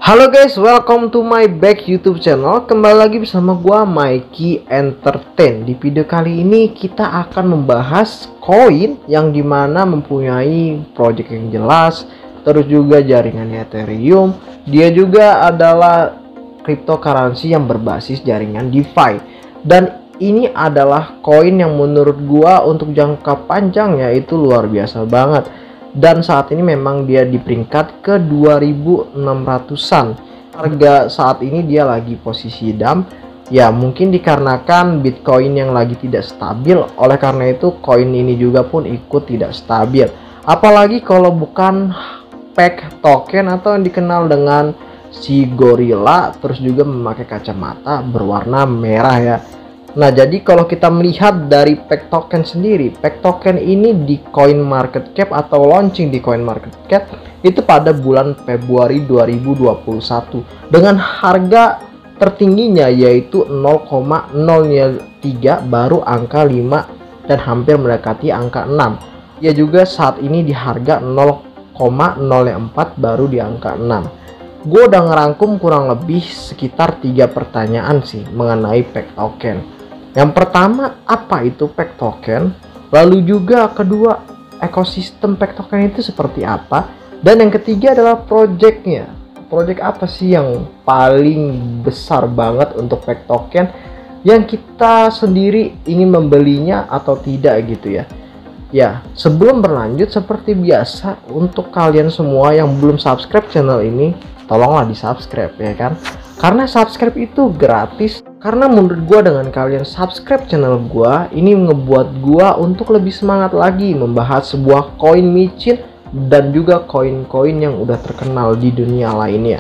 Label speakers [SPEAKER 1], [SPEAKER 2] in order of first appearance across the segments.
[SPEAKER 1] Halo guys, welcome to my back YouTube channel. Kembali lagi bersama gua Mikey Entertain. Di video kali ini kita akan membahas koin yang dimana mempunyai project yang jelas, terus juga jaringan Ethereum. Dia juga adalah cryptocurrency yang berbasis jaringan DeFi. Dan ini adalah koin yang menurut gua untuk jangka panjang yaitu luar biasa banget. Dan saat ini memang dia di peringkat ke 2600-an. Harga saat ini dia lagi posisi dump. Ya mungkin dikarenakan Bitcoin yang lagi tidak stabil. Oleh karena itu koin ini juga pun ikut tidak stabil. Apalagi kalau bukan peg token atau yang dikenal dengan si gorila, terus juga memakai kacamata berwarna merah ya. Nah, jadi kalau kita melihat dari peg token sendiri, peg token ini di CoinMarketCap atau launching di CoinMarketCap itu pada bulan Februari 2021 dengan harga tertingginya yaitu 0,03 baru angka 5 dan hampir mendekati angka 6. Ya juga saat ini di harga 0,04 baru di angka 6. Gue udah ngerangkum kurang lebih sekitar 3 pertanyaan sih mengenai peg token. Yang pertama, apa itu peg token? Lalu juga kedua, ekosistem peg token itu seperti apa? Dan yang ketiga adalah projectnya. Project apa sih yang paling besar banget untuk peg token yang kita sendiri ingin membelinya atau tidak gitu ya. Ya, sebelum berlanjut seperti biasa untuk kalian semua yang belum subscribe channel ini, tolonglah di subscribe ya kan. Karena subscribe itu gratis. Karena menurut gua dengan kalian subscribe channel gua, ini ngebuat gua untuk lebih semangat lagi membahas sebuah koin micin dan juga koin-koin yang udah terkenal di dunia lainnya.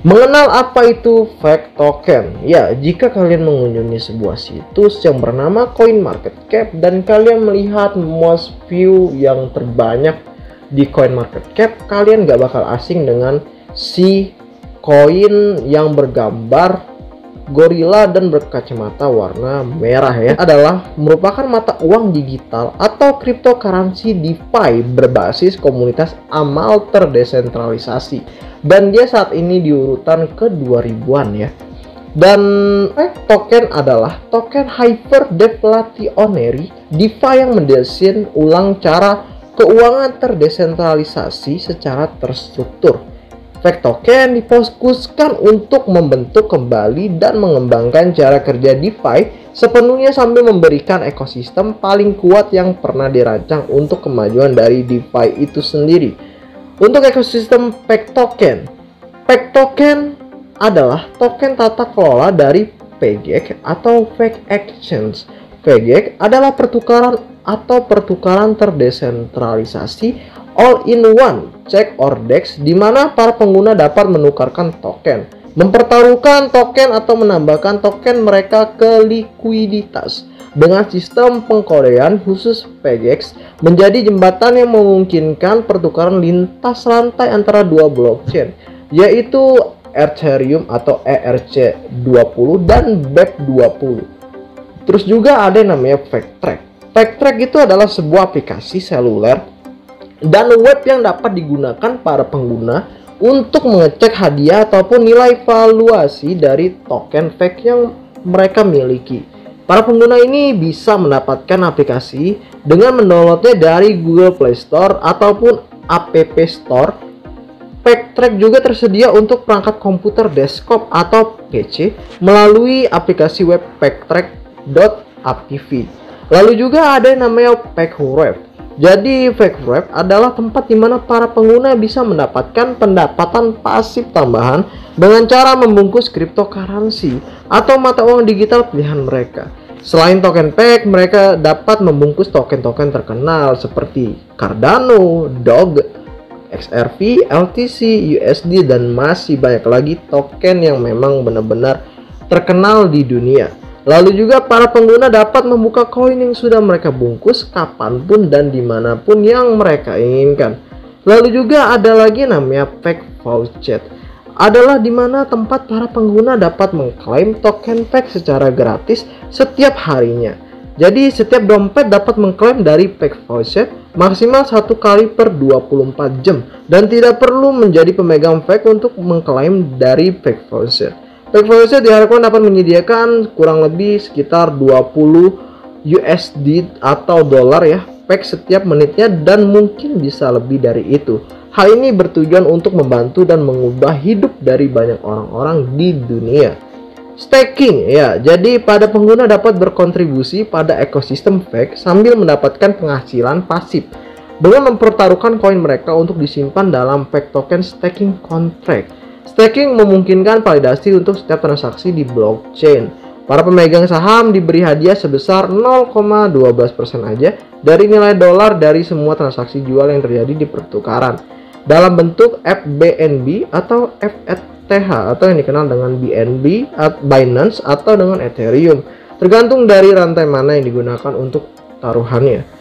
[SPEAKER 1] Mengenal apa itu peg token? Ya, jika kalian mengunjungi sebuah situs yang bernama CoinMarketCap dan kalian melihat most view yang terbanyak di CoinMarketCap, kalian gak bakal asing dengan si koin yang bergambar gorila dan berkacamata warna merah ya, adalah merupakan mata uang digital atau cryptocurrency DeFi berbasis komunitas amal terdesentralisasi, dan dia saat ini di urutan ke 2000-an ya. Dan token adalah token hyperdeflationary DeFi yang mendesain ulang cara keuangan terdesentralisasi secara terstruktur. Peg token difokuskan untuk membentuk kembali dan mengembangkan cara kerja DeFi sepenuhnya sambil memberikan ekosistem paling kuat yang pernah dirancang untuk kemajuan dari DeFi itu sendiri. Untuk ekosistem peg token adalah token tata kelola dari PEGEX atau Peg Exchange. PEGEX adalah pertukaran terdesentralisasi all-in-one check or DEX di mana para pengguna dapat menukarkan token, mempertaruhkan token atau menambahkan token mereka ke likuiditas. Dengan sistem pengkodean khusus, PEGEX menjadi jembatan yang memungkinkan pertukaran lintas rantai antara dua blockchain, yaitu Ethereum atau ERC20 dan BEP20. Terus juga ada yang namanya PegTrack. PegTrack itu adalah sebuah aplikasi seluler dan web yang dapat digunakan para pengguna untuk mengecek hadiah ataupun nilai valuasi dari token peg yang mereka miliki. Para pengguna ini bisa mendapatkan aplikasi dengan mendownloadnya dari Google Play Store ataupun App Store. PegTrack juga tersedia untuk perangkat komputer desktop atau PC melalui aplikasi web pegtrack.apv. Lalu juga ada yang namanya PegWrap. Jadi PegWrap adalah tempat di mana para pengguna bisa mendapatkan pendapatan pasif tambahan dengan cara membungkus cryptocurrency atau mata uang digital pilihan mereka. Selain token peg, mereka dapat membungkus token-token terkenal seperti Cardano, Dog, XRP, LTC, USD, dan masih banyak lagi token yang memang benar-benar terkenal di dunia. Lalu juga para pengguna dapat membuka koin yang sudah mereka bungkus kapanpun dan dimanapun yang mereka inginkan. Lalu juga ada lagi namanya PegVoucher, adalah dimana tempat para pengguna dapat mengklaim token peg secara gratis setiap harinya. Jadi setiap dompet dapat mengklaim dari Pack Faucet maksimal 1 kali per 24 jam dan tidak perlu menjadi pemegang Pack untuk mengklaim dari Pack Faucet. Pack Faucet diharapkan dapat menyediakan kurang lebih sekitar 20 USD atau dolar ya Pack setiap menitnya, dan mungkin bisa lebih dari itu. Hal ini bertujuan untuk membantu dan mengubah hidup dari banyak orang-orang di dunia. Staking ya, jadi pada pengguna dapat berkontribusi pada ekosistem Pack sambil mendapatkan penghasilan pasif dengan mempertaruhkan koin mereka untuk disimpan dalam Pack token staking contract. Staking memungkinkan validasi untuk setiap transaksi di blockchain. Para pemegang saham diberi hadiah sebesar 0,12% aja dari nilai dolar dari semua transaksi jual yang terjadi di pertukaran dalam bentuk FBNB atau FETH atau yang dikenal dengan BNB, Binance atau dengan Ethereum, tergantung dari rantai mana yang digunakan untuk taruhannya.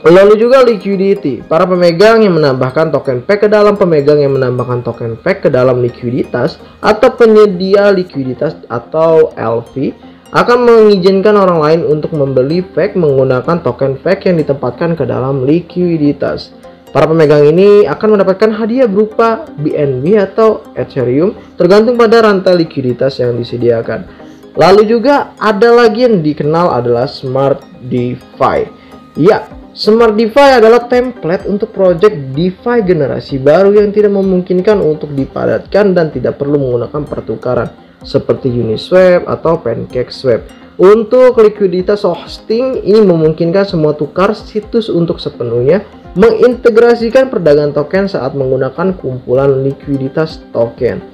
[SPEAKER 1] Lalu juga liquidity, para pemegang yang menambahkan token Pack ke dalam pemegang yang menambahkan token Pack ke dalam likuiditas atau penyedia likuiditas atau LP akan mengizinkan orang lain untuk membeli Pack menggunakan token Pack yang ditempatkan ke dalam likuiditas. Para pemegang ini akan mendapatkan hadiah berupa BNB atau Ethereum tergantung pada rantai likuiditas yang disediakan. Lalu juga ada lagi yang dikenal adalah Smart DeFi. Ya, Smart DeFi adalah template untuk project DeFi generasi baru yang tidak memungkinkan untuk dipadatkan dan tidak perlu menggunakan pertukaran seperti Uniswap atau PancakeSwap. Untuk likuiditas hosting, ini memungkinkan semua tukar situs untuk sepenuhnya mengintegrasikan perdagangan token saat menggunakan kumpulan likuiditas token.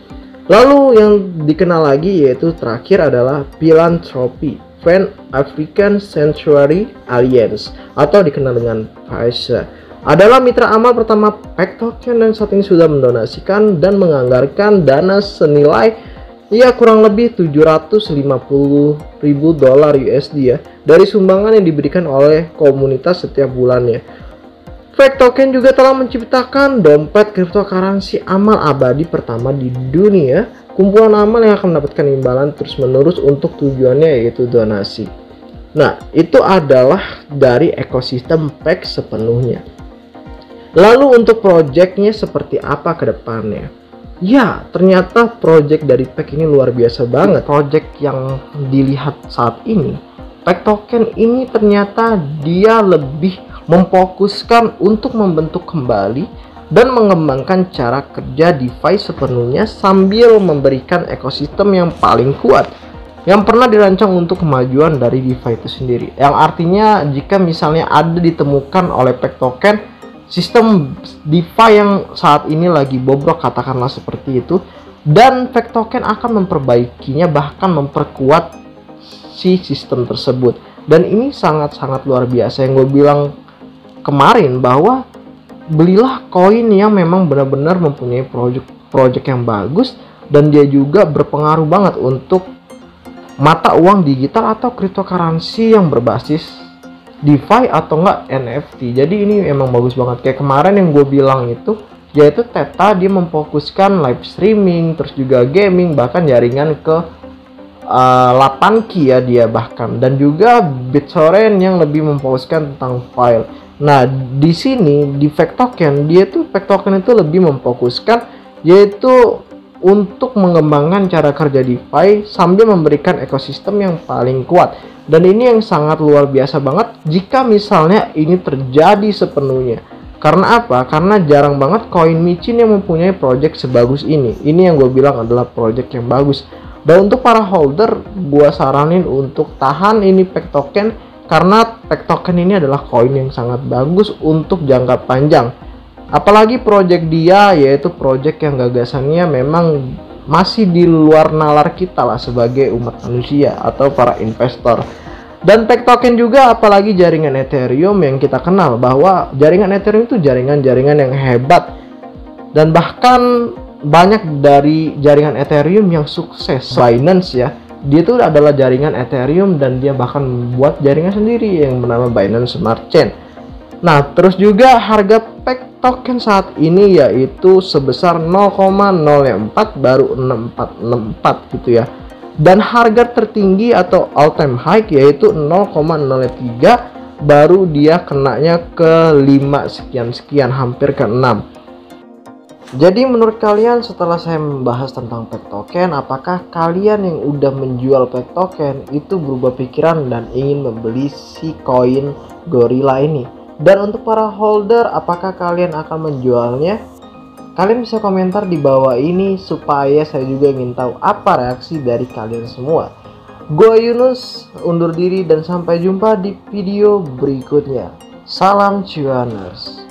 [SPEAKER 1] Lalu yang dikenal lagi yaitu terakhir adalah philanthropy. Pan African Sanctuary Alliance atau dikenal dengan PASA adalah mitra amal pertama Pack token dan saat ini sudah mendonasikan dan menganggarkan dana senilai kurang lebih 750.000 dolar USD ya dari sumbangan yang diberikan oleh komunitas setiap bulannya. Pack token juga telah menciptakan dompet cryptocurrency amal abadi pertama di dunia. Kumpulan amal yang akan mendapatkan imbalan terus-menerus untuk tujuannya yaitu donasi. Nah, itu adalah dari ekosistem Pack sepenuhnya. Lalu untuk projectnya seperti apa ke depannya? Ya, ternyata project dari Pack ini luar biasa banget. Project yang dilihat saat ini, Pack token ini ternyata dia lebih memfokuskan untuk membentuk kembali dan mengembangkan cara kerja DeFi sepenuhnya sambil memberikan ekosistem yang paling kuat yang pernah dirancang untuk kemajuan dari DeFi itu sendiri. Yang artinya jika misalnya ada ditemukan oleh Pack token sistem DeFi yang saat ini lagi bobrok katakanlah seperti itu, dan Pack token akan memperbaikinya bahkan memperkuat si sistem tersebut. Dan ini sangat-sangat luar biasa yang gue bilang kemarin bahwa belilah koin yang memang benar-benar mempunyai project yang bagus dan dia juga berpengaruh banget untuk mata uang digital atau cryptocurrency yang berbasis DeFi atau enggak NFT. Jadi ini emang bagus banget. Kayak kemarin yang gue bilang itu yaitu Theta, dia memfokuskan live streaming terus juga gaming bahkan jaringan ke 8K ya dia bahkan, dan juga BitTorrent yang lebih memfokuskan tentang file. Nah, di sini di Pack token Pack token itu lebih memfokuskan yaitu untuk mengembangkan cara kerja DeFi sambil memberikan ekosistem yang paling kuat. Dan ini yang sangat luar biasa banget jika misalnya ini terjadi sepenuhnya. Karena apa? Karena jarang banget koin micin yang mempunyai project sebagus ini. Ini yang gue bilang adalah project yang bagus. Dan untuk para holder, gue saranin untuk tahan ini Pack token karena Pack token ini adalah koin yang sangat bagus untuk jangka panjang. Apalagi project dia yaitu project yang gagasannya memang masih di luar nalar kita lah sebagai umat manusia atau para investor. Dan Pack token juga apalagi jaringan Ethereum yang kita kenal bahwa jaringan Ethereum itu jaringan-jaringan yang hebat. Dan bahkan banyak dari jaringan Ethereum yang sukses. Binance ya, dia itu adalah jaringan Ethereum dan dia bahkan membuat jaringan sendiri yang bernama Binance Smart Chain. Nah, terus juga harga Pack token saat ini yaitu sebesar 0,04 baru 6464 gitu ya. Dan harga tertinggi atau all time high yaitu 0,03 baru dia kenanya ke 5 sekian hampir ke 6. Jadi menurut kalian setelah saya membahas tentang peg token, apakah kalian yang udah menjual peg token itu berubah pikiran dan ingin membeli si koin gorilla ini? Dan untuk para holder, apakah kalian akan menjualnya? Kalian bisa komentar di bawah ini supaya saya juga ingin tahu apa reaksi dari kalian semua. Gua Yunus undur diri dan sampai jumpa di video berikutnya. Salam cuaners.